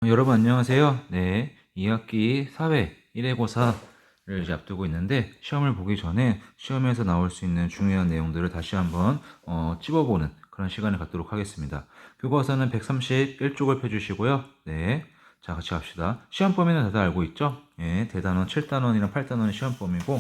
여러분 안녕하세요. 네, 2학기 사회 1회고사를 이제 앞두고 있는데 시험을 보기 전에 시험에서 나올 수 있는 중요한 내용들을 다시 한번 찝어보는 그런 시간을 갖도록 하겠습니다. 교과서는 131쪽을 펴주시고요. 네, 자 같이 갑시다. 시험 범위는 다들 알고 있죠? 예, 대단원, 7단원이랑 8단원이 시험 범위고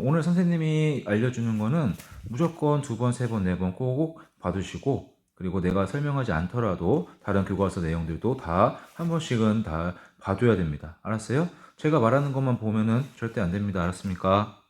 오늘 선생님이 알려주는 거는 무조건 두 번, 세 번, 네 번 꼭 봐두시고 그리고 내가 설명하지 않더라도 다른 교과서 내용들도 다 한 번씩은 다 봐줘야 됩니다. 알았어요? 제가 말하는 것만 보면은 절대 안 됩니다. 알았습니까?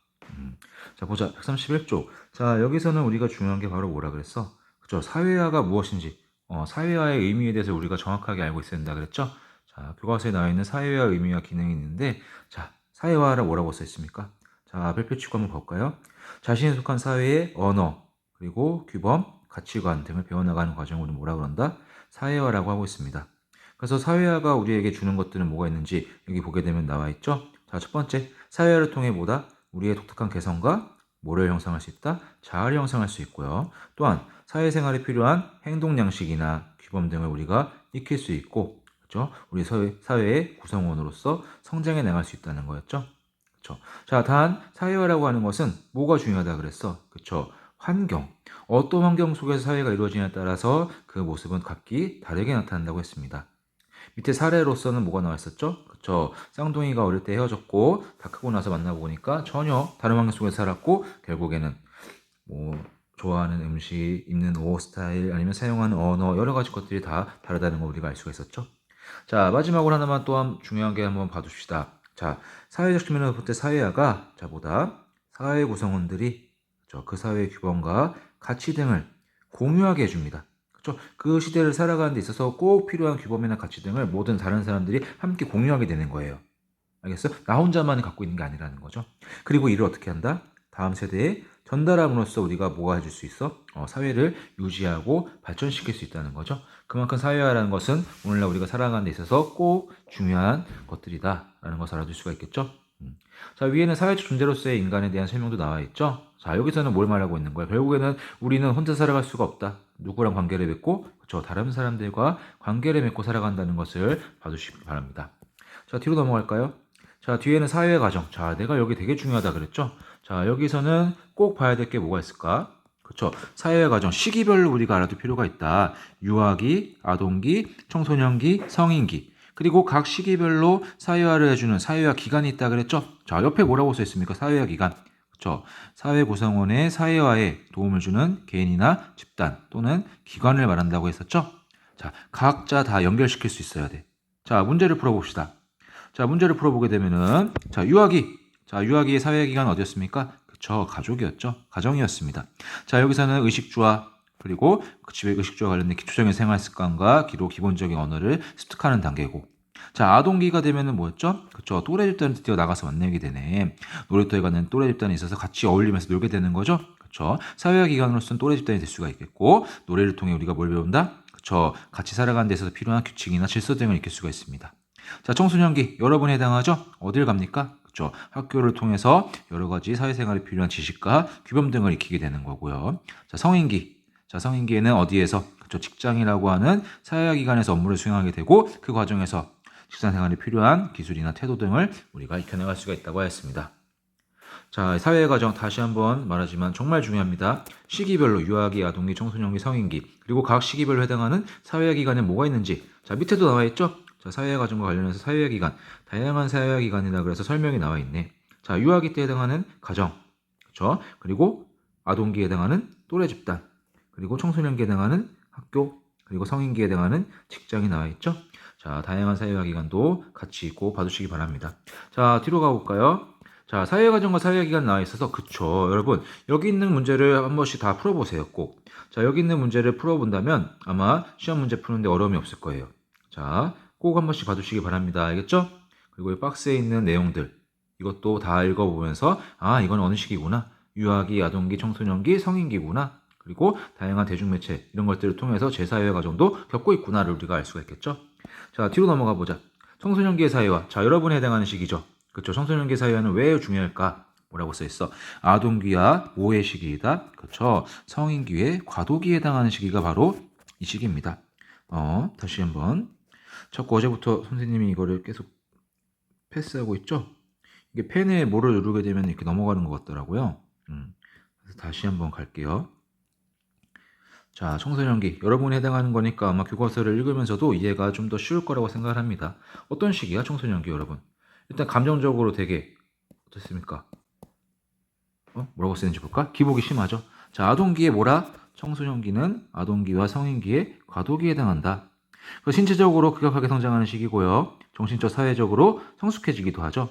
자, 보자. 131쪽. 자, 여기서는 우리가 중요한 게 바로 뭐라 그랬어? 그죠? 사회화가 무엇인지, 사회화의 의미에 대해서 우리가 정확하게 알고 있어야 된다 그랬죠? 자, 교과서에 나와 있는 사회화 의미와 기능이 있는데, 자, 사회화라 뭐라고 써 있습니까? 자, 별표치고 한번 볼까요? 자신이 속한 사회의 언어, 그리고 규범, 가치관 등을 배워나가는 과정을 뭐라 그런다? 사회화라고 하고 있습니다. 그래서 사회화가 우리에게 주는 것들은 뭐가 있는지 여기 보게 되면 나와 있죠? 자, 첫 번째, 사회화를 통해 뭐다? 우리의 독특한 개성과 뭐를 형성할 수 있다? 자아를 형성할 수 있고요. 또한 사회생활에 필요한 행동 양식이나 규범 등을 우리가 익힐 수 있고, 그렇죠? 우리 사회의 구성원으로서 성장해 나갈 수 있다는 거였죠. 그렇죠? 자, 단 사회화라고 하는 것은 뭐가 중요하다 그랬어? 그렇죠? 환경. 어떤 환경 속에서 사회가 이루어지냐에 따라서 그 모습은 각기 다르게 나타난다고 했습니다. 밑에 사례로서는 뭐가 나와 있었죠? 그쵸. 쌍둥이가 어릴 때 헤어졌고 다 크고 나서 만나보니까 전혀 다른 환경 속에서 살았고 결국에는 뭐 좋아하는 음식, 입는 옷 스타일 아니면 사용하는 언어 여러 가지 것들이 다 다르다는 걸 우리가 알 수가 있었죠. 자, 마지막으로 하나만 또한 중요한 게 한번 봐둡시다. 자, 사회적 측면에서 볼 때 사회화가 자 보다 사회 구성원들이 그 사회의 규범과 가치 등을 공유하게 해줍니다. 그렇죠? 그 시대를 살아가는 데 있어서 꼭 필요한 규범이나 가치 등을 모든 다른 사람들이 함께 공유하게 되는 거예요. 알겠어요? 나 혼자만 갖고 있는 게 아니라는 거죠. 그리고 이를 어떻게 한다? 다음 세대에 전달함으로써 우리가 뭐가 해줄 수 있어? 사회를 유지하고 발전시킬 수 있다는 거죠. 그만큼 사회화라는 것은 오늘날 우리가 살아가는 데 있어서 꼭 중요한 것들이다라는 것을 알아둘 수가 있겠죠. 자, 위에는 사회적 존재로서의 인간에 대한 설명도 나와 있죠. 자, 여기서는 뭘 말하고 있는 거야? 결국에는 우리는 혼자 살아갈 수가 없다. 누구랑 관계를 맺고, 그렇죠? 다른 사람들과 관계를 맺고 살아간다는 것을 봐주시기 바랍니다. 자, 뒤로 넘어갈까요? 자, 뒤에는 사회 과정. 자, 내가 여기 되게 중요하다 그랬죠? 자, 여기서는 꼭 봐야 될 게 뭐가 있을까? 그렇죠. 사회 과정 시기별로 우리가 알아둘 필요가 있다. 유아기, 아동기, 청소년기, 성인기. 그리고 각 시기별로 사회화를 해주는 사회화 기간이 있다 그랬죠? 자, 옆에 뭐라고 써 있습니까? 사회화 기간. 그렇죠. 사회 구성원의 사회화에 도움을 주는 개인이나 집단 또는 기관을 말한다고 했었죠? 자, 각자 다 연결시킬 수 있어야 돼. 자, 문제를 풀어봅시다. 자, 문제를 풀어보게 되면은, 자, 유아기. 자, 유아기의 사회기간 어디였습니까? 그쵸, 가족이었죠. 가정이었습니다. 자, 여기서는 의식주와 그리고 그 집의 의식주와 관련된 기초적인 생활 습관과 기본적인 언어를 습득하는 단계고. 자, 아동기가 되면은 뭐였죠? 그쵸, 또래 집단을 드디어 나가서 만나게 되네. 놀이터에 가는 또래 집단이 있어서 같이 어울리면서 놀게 되는 거죠. 그쵸. 사회화 기간으로서는 또래 집단이 될 수가 있겠고, 노래를 통해 우리가 뭘 배운다? 그쵸. 같이 살아가는 데 있어서 필요한 규칙이나 질서 등을 익힐 수가 있습니다. 자, 청소년기 여러분에 해당하죠? 어딜 갑니까? 그렇죠. 학교를 통해서 여러 가지 사회생활에 필요한 지식과 규범 등을 익히게 되는 거고요. 자, 성인기. 자, 성인기에는 어디에서? 그렇죠. 직장이라고 하는 사회화 기관에서 업무를 수행하게 되고 그 과정에서 직장 생활에 필요한 기술이나 태도 등을 우리가 익혀나갈 수가 있다고 하였습니다. 자, 사회 과정 다시 한번 말하지만 정말 중요합니다. 시기별로 유아기, 아동기, 청소년기, 성인기 그리고 각 시기별로 해당하는 사회화 기관에 뭐가 있는지 자, 밑에도 나와 있죠? 자, 사회화 과정과 관련해서 사회화 기관, 다양한 사회화 기관이라 그래서 설명이 나와 있네. 자, 유아기 때 해당하는 가정, 그렇죠? 그리고 아동기에 해당하는 또래 집단, 그리고 청소년기에 해당하는 학교, 그리고 성인기에 해당하는 직장이 나와 있죠? 자, 다양한 사회화 기관도 같이 있고 봐주시기 바랍니다. 자, 뒤로 가볼까요? 자, 사회과정과 사회기간 나와 있어서 그쵸. 여러분, 여기 있는 문제를 한 번씩 다 풀어보세요, 꼭. 자, 여기 있는 문제를 풀어본다면 아마 시험 문제 푸는데 어려움이 없을 거예요. 자, 꼭 한 번씩 봐주시기 바랍니다. 알겠죠? 그리고 이 박스에 있는 내용들, 이것도 다 읽어보면서 아, 이건 어느 시기구나. 유아기, 아동기, 청소년기, 성인기구나. 그리고 다양한 대중매체 이런 것들을 통해서 제 사회 과정도 겪고 있구나를 우리가 알 수가 있겠죠? 자, 뒤로 넘어가 보자. 청소년기의 사회화. 자, 여러분에 해당하는 시기죠. 그렇죠. 청소년기 사회화는 왜 중요할까? 뭐라고 써 있어? 아동기와 모의 시기이다. 그렇죠. 성인기의 과도기에 해당하는 시기가 바로 이 시기입니다. 다시 한번. 자꾸 어제부터 선생님이 이거를 계속 패스하고 있죠? 이게 펜에 뭐를 누르게 되면 이렇게 넘어가는 것 같더라고요. 그래서 다시 한번 갈게요. 자, 청소년기. 여러분이 해당하는 거니까 아마 교과서를 읽으면서도 이해가 좀 더 쉬울 거라고 생각을 합니다. 어떤 시기야, 청소년기 여러분? 일단 감정적으로 되게 어떻습니까? 뭐라고 쓰는지 볼까? 기복이 심하죠. 자, 아동기에 뭐라? 청소년기는 아동기와 성인기의 과도기에 해당한다. 신체적으로 급격하게 성장하는 시기고요. 정신적, 사회적으로 성숙해지기도 하죠.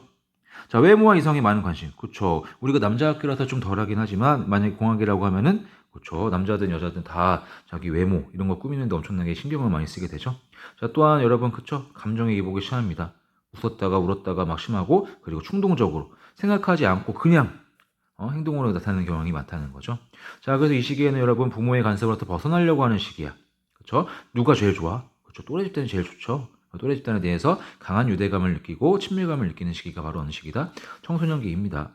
자, 외모와 이성에 많은 관심. 그쵸. 우리가 남자 학교라서 좀 덜하긴 하지만 만약에 공학이라고 하면은 그쵸. 남자든 여자든 다 자기 외모 이런 거 꾸미는데 엄청나게 신경을 많이 쓰게 되죠. 자, 또한 여러분 그쵸. 감정의 기복이 심합니다. 웃었다가 울었다가 막 심하고 그리고 충동적으로 생각하지 않고 그냥 행동으로 나타나는 경향이 많다는 거죠. 자, 그래서 이 시기에는 여러분 부모의 간섭으로부터 벗어나려고 하는 시기야. 그쵸? 누가 제일 좋아? 그쵸? 또래 집단이 제일 좋죠. 또래 집단에 대해서 강한 유대감을 느끼고 친밀감을 느끼는 시기가 바로 어느 시기다? 청소년기입니다.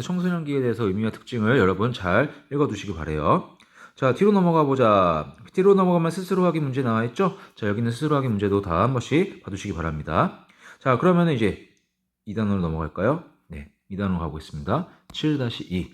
청소년기에 대해서 의미와 특징을 여러분 잘 읽어두시기 바래요. 자, 뒤로 넘어가 보자. 뒤로 넘어가면 스스로 하기 문제 나와 있죠? 자, 여기는 스스로 하기 문제도 다 한 번씩 봐두시기 바랍니다. 자, 그러면 이제 2단으로 넘어갈까요? 네, 2단으로 가고 있습니다. 7-2.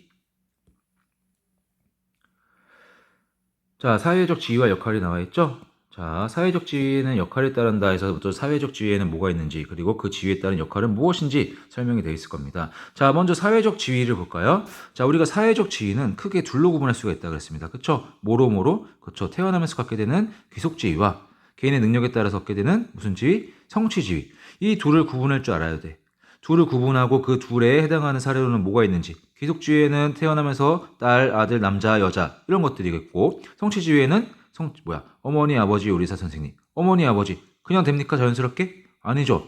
자, 사회적 지위와 역할이 나와 있죠? 자, 사회적 지위는 역할에 따른다 해서 또 사회적 지위에는 뭐가 있는지 그리고 그 지위에 따른 역할은 무엇인지 설명이 되어 있을 겁니다. 자, 먼저 사회적 지위를 볼까요? 자, 우리가 사회적 지위는 크게 둘로 구분할 수가 있다고 했습니다. 그쵸? 뭐로? 그쵸? 태어나면서 갖게 되는 귀속 지위와 개인의 능력에 따라서 얻게 되는 무슨 지위? 성취 지위. 이 둘을 구분할 줄 알아야 돼. 둘을 구분하고 그 둘에 해당하는 사례로는 뭐가 있는지. 귀속지위에는 태어나면서 딸, 아들, 남자, 여자 이런 것들이 있고 성취지위에는 어머니, 아버지, 요리사 선생님. 어머니, 아버지 그냥 됩니까? 자연스럽게? 아니죠.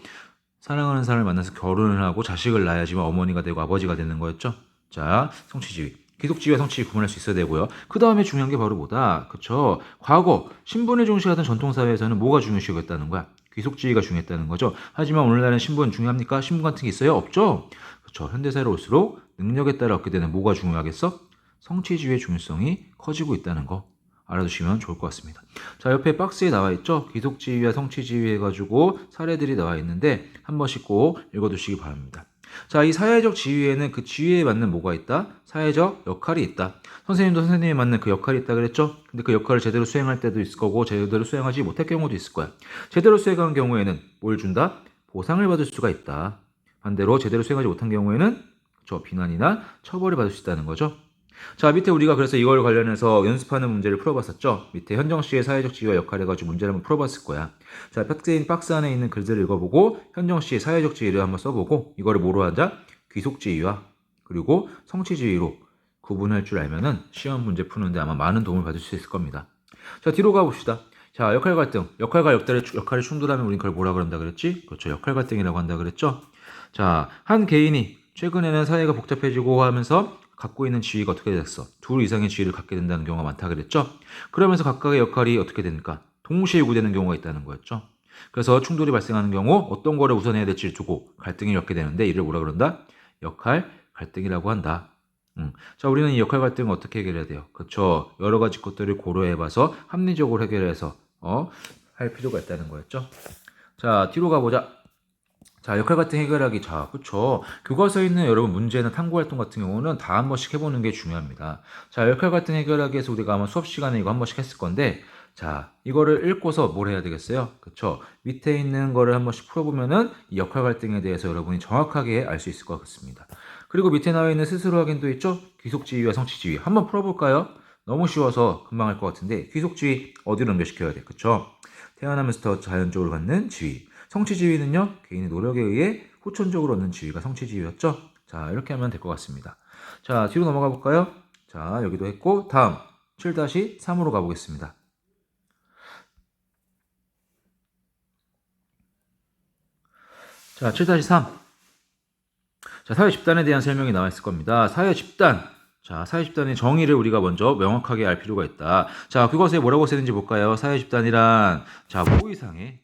사랑하는 사람을 만나서 결혼을 하고 자식을 낳아야지만 어머니가 되고 아버지가 되는 거였죠. 자, 성취지위. 귀속지위와 성취지위 구분할 수 있어야 되고요. 그 다음에 중요한 게 바로 뭐다? 그쵸? 과거 신분을 중시하던 전통사회에서는 뭐가 중요시했다는 거야? 귀속지위가 중요했다는 거죠. 하지만 오늘날은 신분 중요합니까? 신분 같은 게 있어요? 없죠? 그렇죠. 현대사회로 올수록 능력에 따라 얻게 되는 뭐가 중요하겠어? 성취지위의 중요성이 커지고 있다는 거 알아두시면 좋을 것 같습니다. 자, 옆에 박스에 나와 있죠? 귀속지위와 성취지위 해가지고 사례들이 나와 있는데 한 번씩 꼭 읽어두시기 바랍니다. 자, 이 사회적 지위에는 그 지위에 맞는 뭐가 있다? 사회적 역할이 있다. 선생님도 선생님에 맞는 그 역할이 있다 그랬죠? 근데 그 역할을 제대로 수행할 때도 있을 거고 제대로 수행하지 못할 경우도 있을 거야. 제대로 수행한 경우에는 뭘 준다? 보상을 받을 수가 있다. 반대로 제대로 수행하지 못한 경우에는 비난이나 처벌을 받을 수 있다는 거죠. 자, 밑에 우리가 그래서 이걸 관련해서 연습하는 문제를 풀어봤었죠. 밑에 현정 씨의 사회적 지위와 역할 해가지고 문제를 한번 풀어봤을 거야. 자, 박스 안에 있는 글들을 읽어보고 현정 씨의 사회적 지위를 한번 써보고 이거를 뭐로 하자? 귀속 지위와 그리고 성취 지위로 구분할 줄 알면은 시험 문제 푸는데 아마 많은 도움을 받을 수 있을 겁니다. 자, 뒤로 가봅시다. 자, 역할 갈등. 역할과 역할이 충돌하면 우린 그걸 뭐라 그런다 그랬지? 그렇죠. 역할 갈등이라고 한다 그랬죠. 자, 한 개인이 최근에는 사회가 복잡해지고 하면서 갖고 있는 지위가 어떻게 됐어? 둘 이상의 지위를 갖게 된다는 경우가 많다 그랬죠? 그러면서 각각의 역할이 어떻게 됩니까? 동시에 요구되는 경우가 있다는 거였죠. 그래서 충돌이 발생하는 경우 어떤 거를 우선해야 될지를 두고 갈등이 겪게 되는데 이를 뭐라 그런다? 역할 갈등이라고 한다. 자, 우리는 이 역할 갈등을 어떻게 해결해야 돼요? 그렇죠. 여러 가지 것들을 고려해봐서 합리적으로 해결해서 할 필요가 있다는 거였죠. 자, 뒤로 가보자. 자, 역할 갈등 해결하기. 자, 그쵸. 교과서에 있는 여러분 문제나 탐구 활동 같은 경우는 다 한 번씩 해보는 게 중요합니다. 자, 역할 갈등 해결하기에서 우리가 아마 수업 시간에 이거 한 번씩 했을 건데, 자, 이거를 읽고서 뭘 해야 되겠어요? 그쵸. 밑에 있는 거를 한 번씩 풀어보면은 이 역할 갈등에 대해서 여러분이 정확하게 알 수 있을 것 같습니다. 그리고 밑에 나와 있는 스스로 확인도 있죠? 귀속지위와 성취지위. 한번 풀어볼까요? 너무 쉬워서 금방 할 것 같은데, 귀속지위 어디로 연결시켜야 돼? 그쵸. 태어나면서 자연적으로 갖는 지위. 성취지위는요, 개인의 노력에 의해 후천적으로 얻는 지위가 성취지위였죠. 자, 이렇게 하면 될 것 같습니다. 자, 뒤로 넘어가 볼까요? 자, 여기도 했고, 다음 7-3으로 가보겠습니다. 자, 7-3. 자, 사회 집단에 대한 설명이 나와 있을 겁니다. 사회 집단. 자, 사회 집단의 정의를 우리가 먼저 명확하게 알 필요가 있다. 자, 그것에 뭐라고 쓰는지 볼까요? 사회 집단이란, 자, 뭐 이상의,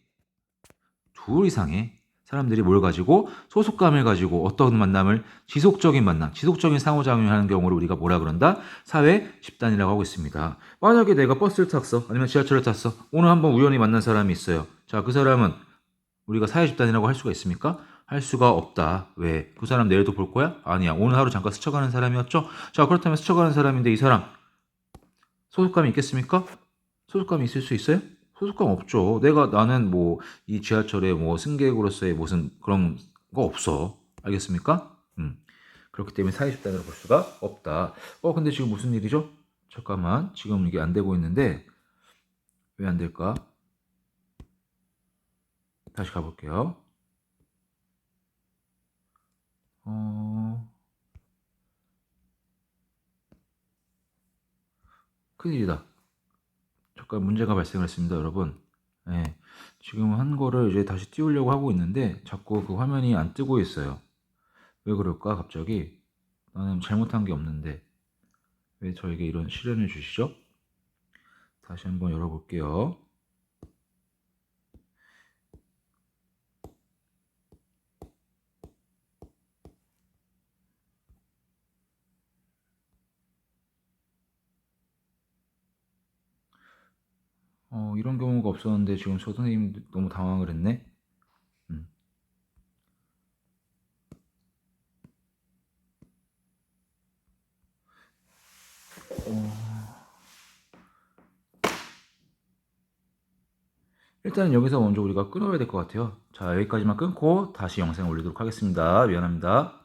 둘 이상의 사람들이 뭘 가지고 소속감을 가지고 어떤 만남을 지속적인 만남, 지속적인 상호작용을 하는 경우를 우리가 뭐라 그런다? 사회 집단이라고 하고 있습니다. 만약에 내가 버스를 탔어, 아니면 지하철을 탔어. 오늘 한번 우연히 만난 사람이 있어요. 자, 그 사람은 우리가 사회 집단이라고 할 수가 있습니까? 할 수가 없다. 왜? 그 사람 내일도 볼 거야? 아니야. 오늘 하루 잠깐 스쳐가는 사람이었죠? 자, 그렇다면 스쳐가는 사람인데 이 사람 소속감이 있겠습니까? 소속감이 있을 수 있어요? 소속감 없죠. 나는 뭐 이 지하철의 뭐 승객으로서의 무슨 그런 거 없어. 알겠습니까? 그렇기 때문에 사회 집단으로 볼 수가 없다. 근데 지금 무슨 일이죠? 잠깐만. 지금 이게 안 되고 있는데 왜 안 될까? 다시 가볼게요. 어, 큰일이다. 잠깐 문제가 발생을 했습니다, 여러분. 네, 지금 한 거를 이제 다시 띄우려고 하고 있는데 자꾸 그 화면이 안 뜨고 있어요. 왜 그럴까, 갑자기? 나는 잘못한 게 없는데 왜 저에게 이런 시련을 주시죠? 다시 한번 열어볼게요. 이런 경우가 없었는데 지금 저 선생님 너무 당황을 했네. 음. 일단은 여기서 먼저 우리가 끊어야 될 것 같아요. 자, 여기까지만 끊고 다시 영상 올리도록 하겠습니다. 미안합니다.